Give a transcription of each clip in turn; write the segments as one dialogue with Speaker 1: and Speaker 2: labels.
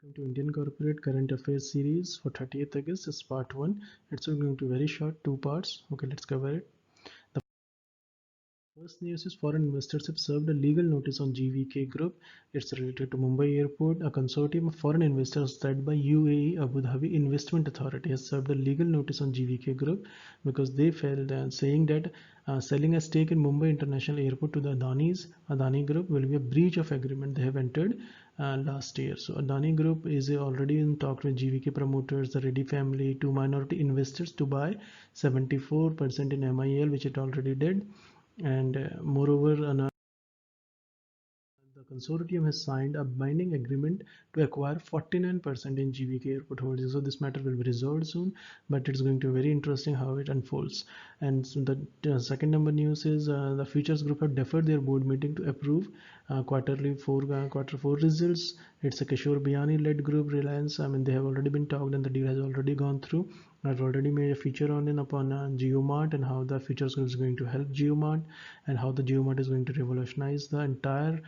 Speaker 1: Welcome to Indian Corporate Current Affairs series for 30th August. This is part 1. It's going to be very short, 2 parts. Okay, let's cover it. The first news is foreign investors have served a legal notice on GVK Group. It's related to Mumbai Airport. A consortium of foreign investors led by UAE Abu Dhabi Investment Authority has served a legal notice on GVK Group because they felt saying that selling a stake in Mumbai International Airport to the Adani Group will be a breach of agreement they have entered last year. So Adani Group is already in talk with GVK promoters, the Reddy family, two minority investors to buy 74% in MIL, which it already did. And moreover, the consortium has signed a binding agreement to acquire 49% in GVK Airport Holdings. So this matter will be resolved soon, but it's going to be very interesting how it unfolds. And so the second number news is the Futures Group have deferred their board meeting to approve quarter four results. It's a Kishore Biyani led group, Reliance. I mean, they have already been talked and the deal has already gone through. I've already made a feature on JioMart and how the Futures Group is going to help JioMart and how the JioMart is going to revolutionize the entire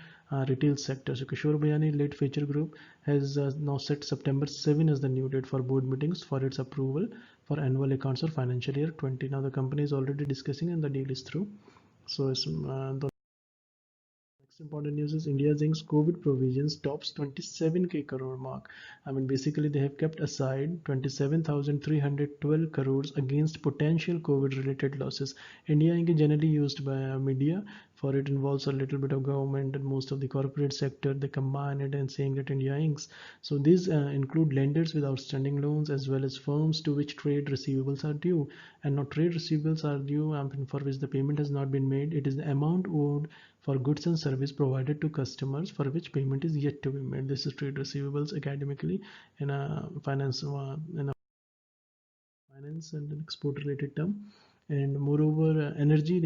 Speaker 1: retail sector. So Kishore Biyani led Future Group has now set September 7 as the new date for board meetings for its approval for annual accounts for financial year 20. Now the company is already discussing and the deal is through. So the next important news is India Zinc's COVID provisions tops 27k crore mark. I mean, basically they have kept aside 27,312 crores against potential COVID related losses. India Inc is generally used by media for it involves a little bit of government and most of the corporate sector. They combine it and saying that India Inc. So these include lenders with outstanding loans as well as firms to which trade receivables are due. And not trade receivables are due for which the payment has not been made. It is the amount owed for goods and service provided to customers for which payment is yet to be made. This is trade receivables academically in a finance and an export related term. And moreover, energy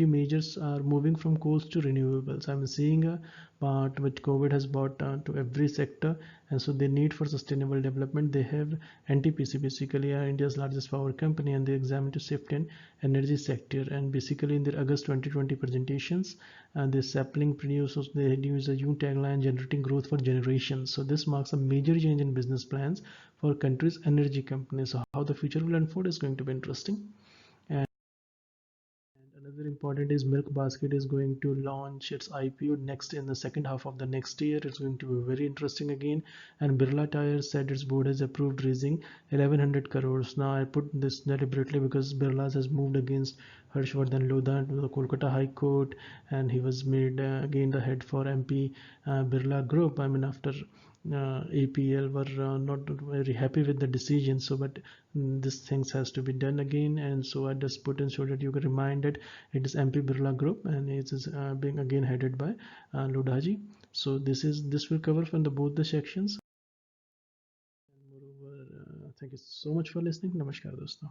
Speaker 1: majors are moving from coals to renewables. I'm seeing a part which COVID has brought to every sector, and so the need for sustainable development. They have NTPC, basically India's largest power company, and they examine to shift in energy sector. And basically in their August 2020 presentations, the sapling producers they use a new tagline, generating growth for generations. So this marks a major change in business plans for countries' energy companies. So how the future will unfold is going to be interesting. Another important is Milk Basket is going to launch its IPO next in the second half of the next year. It's going to be very interesting again. And Birla Tyres said its board has approved raising 1100 crores. Now I put this deliberately because Birla has moved against Harshvardhan Lodha to the Kolkata High Court, and he was made again the head for MP Birla Group. I mean, after APL were not very happy with the decision, so but this things has to be done again, and so I just put in so that you can remind that it is MP Birla Group and it is being again headed by Lodhaji. So this will cover from the both the sections. And moreover, thank you so much for listening. Namaskar dosto.